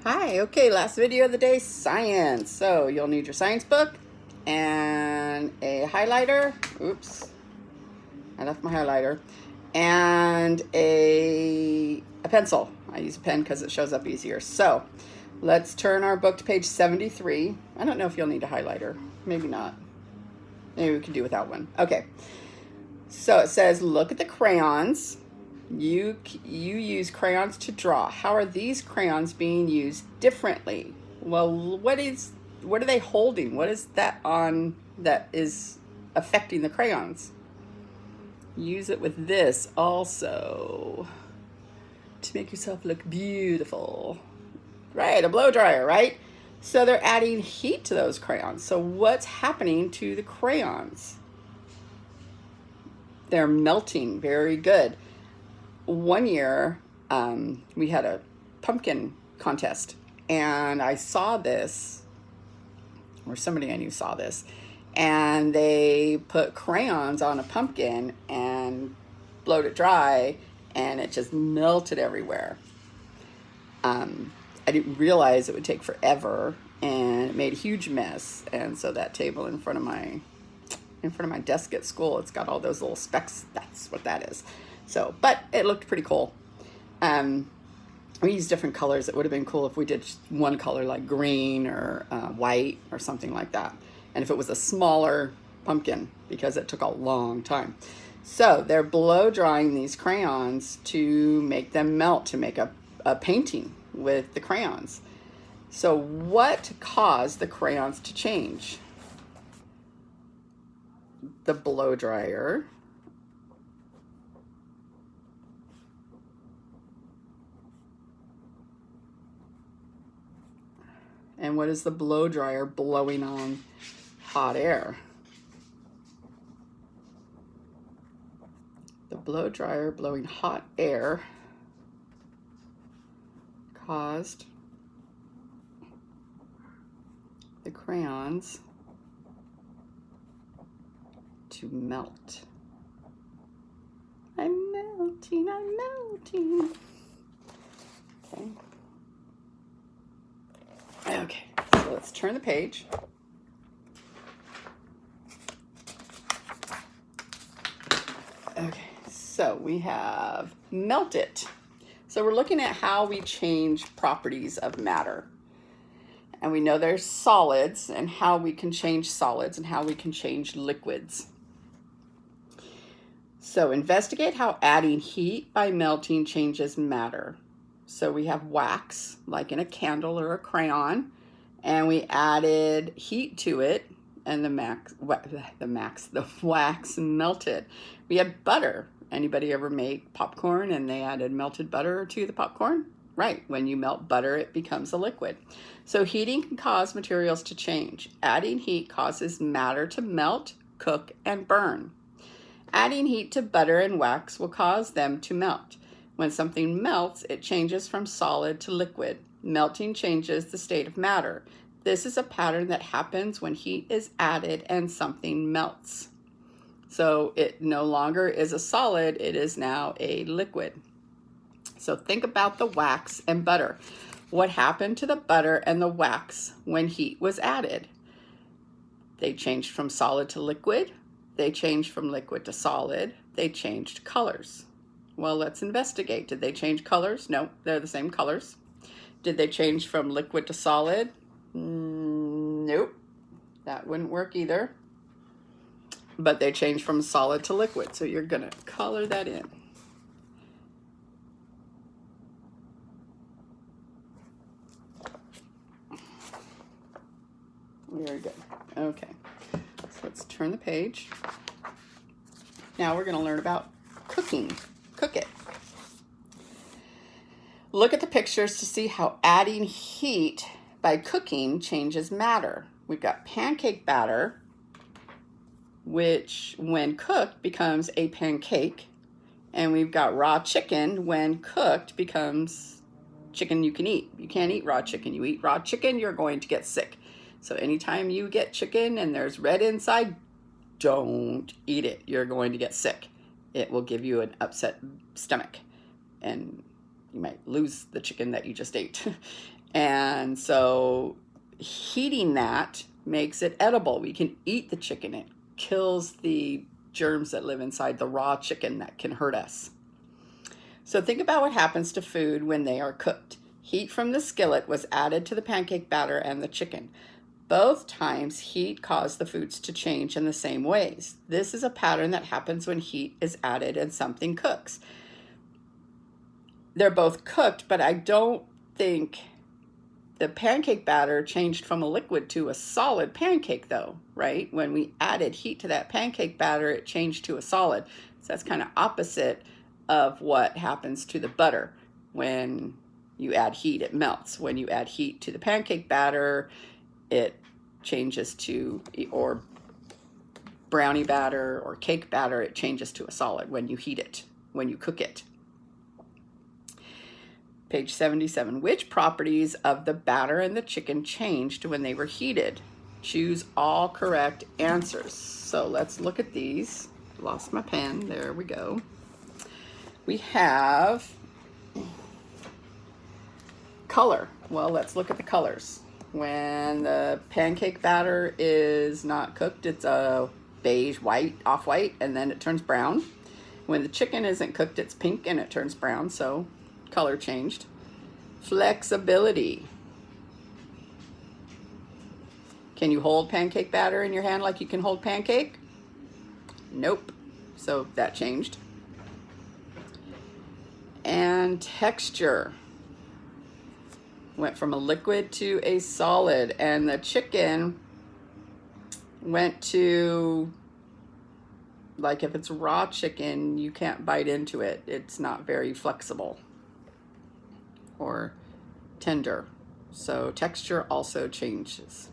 Hi, okay, last video of the day, science. So you'll need your science book and a highlighter. Oops, I left my highlighter. And a pencil. I use a pen because it shows up easier. So let's turn our book to page 73. I don't know if you'll need a highlighter. Maybe not. Maybe we can do without one. Okay. So it says, look at the crayons. You use crayons to draw. How are these crayons being used differently? Well, what are they holding? What is that on that is affecting the crayons? Use it with this also to make yourself look beautiful. Right, a blow dryer, right? So they're adding heat to those crayons. So what's happening to the crayons? They're melting. Very good. One year, we had a pumpkin contest, and I saw this, or somebody I knew saw this, and they put crayons on a pumpkin and blowed it dry, and it just melted everywhere. I didn't realize it would take forever, and it made a huge mess. And so that table in front of my desk at school, it's got all those little specks. That's what that is. So, but it looked pretty cool. We used different colors. It would have been cool if we did just one color like green or white or something like that. And if it was a smaller pumpkin, because it took a long time. So they're blow drying these crayons to make them melt, to make a painting with the crayons. So what caused the crayons to change? The blow dryer. And what is the blow dryer blowing on hot air? The blow dryer blowing hot air caused the crayons to melt. I'm melting, I'm melting. Okay. Okay, so let's turn the page. Okay, so we have melt it. So we're looking at how we change properties of matter. And we know there's solids and how we can change solids and how we can change liquids. So investigate how adding heat by melting changes matter. So we have wax, like in a candle or a crayon, and we added heat to it, and the wax melted. We had butter. Anybody ever make popcorn and they added melted butter to the popcorn? Right, when you melt butter, it becomes a liquid. So heating can cause materials to change. Adding heat causes matter to melt, cook, and burn. Adding heat to butter and wax will cause them to melt. When something melts, it changes from solid to liquid. Melting changes the state of matter. This is a pattern that happens when heat is added and something melts. So it no longer is a solid, it is now a liquid. So think about the wax and butter. What happened to the butter and the wax when heat was added? They changed from solid to liquid. They changed from liquid to solid. They changed colors. Well, let's investigate. Did they change colors? No, they're the same colors. Did they change from liquid to solid? Nope, that wouldn't work either. But they changed from solid to liquid, so you're gonna color that in. Very good. Okay, so let's turn the page. Now we're gonna learn about cooking. Cook it. Look at the pictures to see how adding heat by cooking changes matter. We've got pancake batter, which when cooked becomes a pancake. And we've got raw chicken, when cooked becomes chicken you can eat. You can't eat raw chicken. You eat raw chicken, you're going to get sick. So anytime you get chicken and there's red inside, don't eat it. You're going to get sick. It will give you an upset stomach. And you might lose the chicken that you just ate. And so heating that makes it edible. We can eat the chicken. It kills the germs that live inside the raw chicken that can hurt us. So think about what happens to food when they are cooked. Heat from the skillet was added to the pancake batter and the chicken. Both times, heat caused the foods to change in the same ways. This is a pattern that happens when heat is added and something cooks. They're both cooked, but I don't think the pancake batter changed from a liquid to a solid pancake though, right? When we added heat to that pancake batter, it changed to a solid. So that's kind of opposite of what happens to the butter. When you add heat, it melts. When you add heat to the pancake batter, it changes to, or brownie batter or cake batter, it changes to a solid when you heat it, when you cook it. Page 77, which properties of the batter and the chicken changed when they were heated? Choose all correct answers. So let's look at these. Lost my pen, there we go. We have color. Well, let's look at the colors. When the pancake batter is not cooked, it's a beige, white, off-white, and then it turns brown. When the chicken isn't cooked, it's pink and it turns brown, so color changed. Flexibility. Can you hold pancake batter in your hand like you can hold pancake? Nope. So that changed. And texture. Went from a liquid to a solid, and the chicken went to, like if it's raw chicken, you can't bite into it. It's not very flexible or tender. So texture also changes,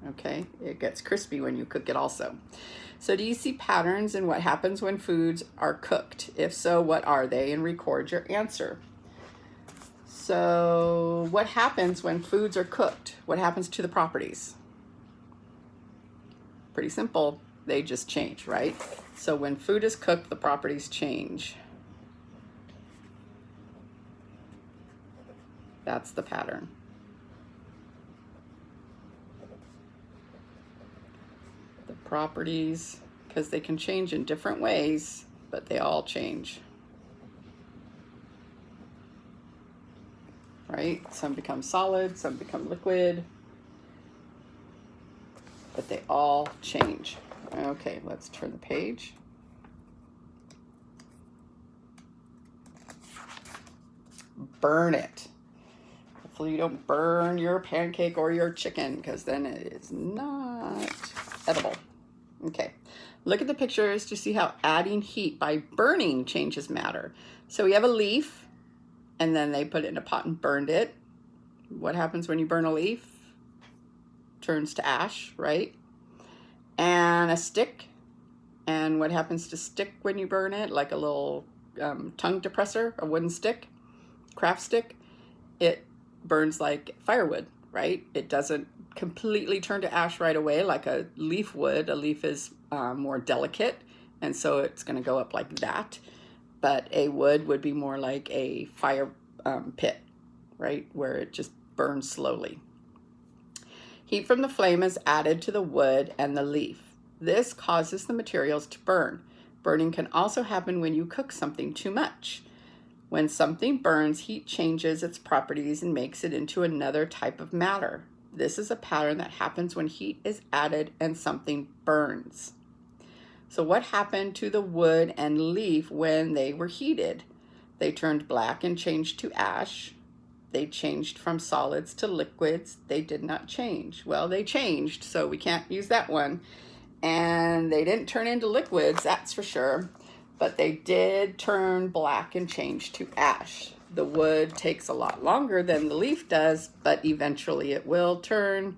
okay? It gets crispy when you cook it also. So do you see patterns in what happens when foods are cooked? If so, what are they? And record your answer. So what happens when foods are cooked? What happens to the properties? Pretty simple. They just change, right? So when food is cooked, the properties change. That's the pattern. The properties, because they can change in different ways, but they all change. Right? Some become solid, some become liquid, but they all change. Okay, let's turn the page. Burn it. Hopefully you don't burn your pancake or your chicken, because then it is not edible. Okay, look at the pictures to see how adding heat by burning changes matter. So we have a leaf, and then they put it in a pot and burned it. What happens when you burn a leaf? Turns to ash, right? And a stick. And what happens to stick when you burn it? Like a little tongue depressor, a wooden stick, craft stick. It burns like firewood, right? It doesn't completely turn to ash right away like a leaf would. A leaf is more delicate, and so it's going to go up like that. But a wood would be more like a fire pit, right? Where it just burns slowly. Heat from the flame is added to the wood and the leaf. This causes the materials to burn. Burning can also happen when you cook something too much. When something burns, heat changes its properties and makes it into another type of matter. This is a pattern that happens when heat is added and something burns. So what happened to the wood and leaf when they were heated? They turned black and changed to ash. They changed from solids to liquids. They did not change. Well, they changed, so we can't use that one. And they didn't turn into liquids, that's for sure. But they did turn black and change to ash. The wood takes a lot longer than the leaf does, but eventually it will turn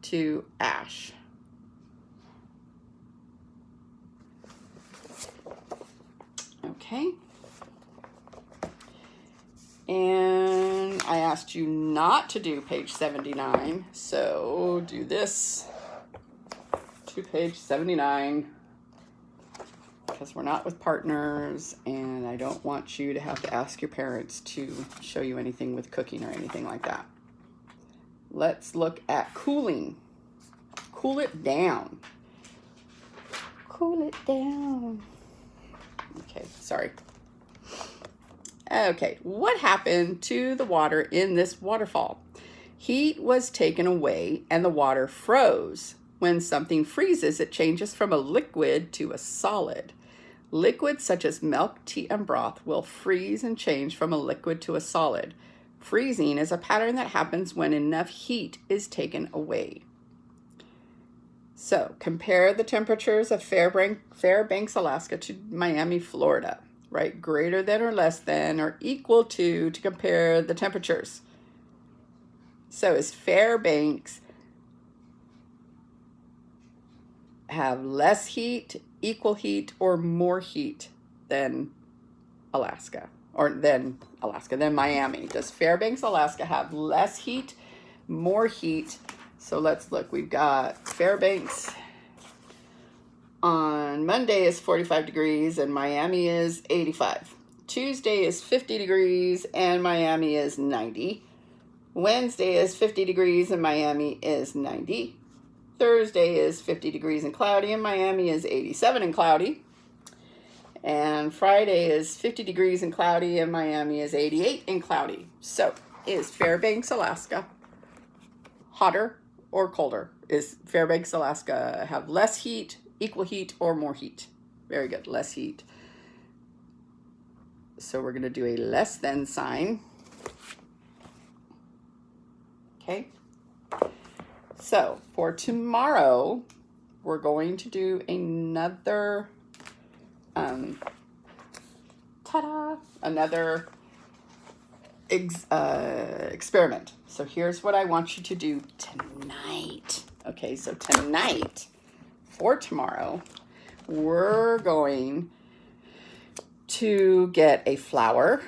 to ash. Okay. And I asked you not to do page 79, so do this to page 79. because we're not with partners, and I don't want you to have to ask your parents to show you anything with cooking or anything like that. Let's look at cooling. Cool it down. Cool it down. Okay, sorry. Okay, what happened to the water in this waterfall? Heat was taken away and the water froze. When something freezes, it changes from a liquid to a solid. Liquids such as milk, tea, and broth will freeze and change from a liquid to a solid. Freezing is a pattern that happens when enough heat is taken away. So, compare the temperatures of Fairbanks, Alaska to Miami, Florida. Right? Greater than or less than or equal to compare the temperatures. So, is Fairbanks have less heat, equal heat, or more heat than Alaska? Or than Miami? Does Fairbanks, Alaska have less heat, more heat? So let's look. We've got Fairbanks on Monday is 45 degrees and Miami is 85. Tuesday is 50 degrees and Miami is 90. Wednesday is 50 degrees and Miami is 90. Thursday is 50 degrees and cloudy and Miami is 87 and cloudy. And Friday is 50 degrees and cloudy and Miami is 88 and cloudy. So, is Fairbanks, Alaska hotter or colder? Is Fairbanks, Alaska have less heat, equal heat, or more heat? Very good, less heat. So we're going to do a less than sign. Okay. So for tomorrow, we're going to do another, another experiment. So here's what I want you to do tonight. Okay, so tonight, for tomorrow, we're going to get a flower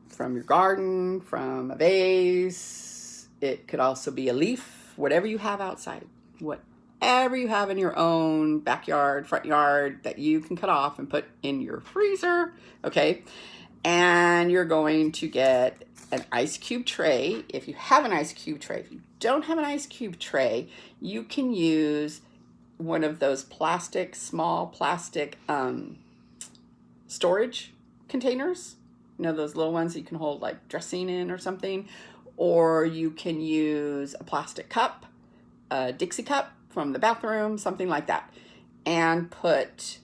from your garden, from a vase. It could also be a leaf, whatever you have outside, whatever you have in your own backyard, front yard that you can cut off and put in your freezer, okay? And you're going to get an ice cube tray. If you have an ice cube tray, if you don't have an ice cube tray, you can use one of those small plastic storage containers. You know, those little ones that you can hold like dressing in or something. Or you can use a plastic cup, a Dixie cup from the bathroom, something like that. And put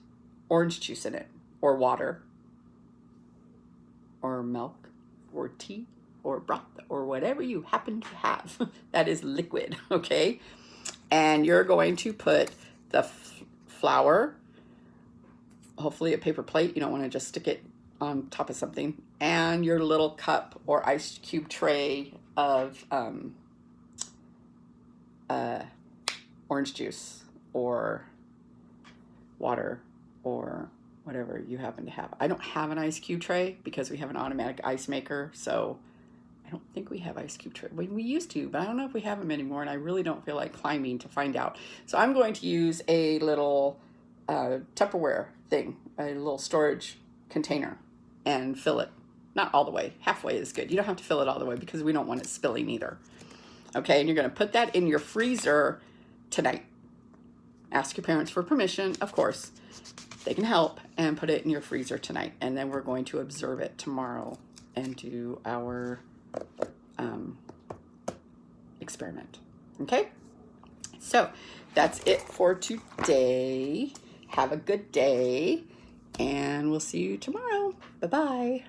orange juice in it, or water, or milk, or tea, or broth, or whatever you happen to have that is liquid, okay? And you're going to put the flour, hopefully a paper plate, you don't want to just stick it on top of something, and your little cup or ice cube tray of orange juice or water or whatever you happen to have. I don't have an ice cube tray because we have an automatic ice maker, so I don't think we have ice cube tray. We used to, but I don't know if we have them anymore, and I really don't feel like climbing to find out. So I'm going to use a little Tupperware thing, a little storage container, and fill it. Not all the way, halfway is good. You don't have to fill it all the way because we don't want it spilling either. Okay, and you're going to put that in your freezer tonight. Ask your parents for permission, of course. They can help, and put it in your freezer tonight. And then we're going to observe it tomorrow and do our experiment. Okay? So that's it for today. Have a good day, and we'll see you tomorrow. Bye-bye.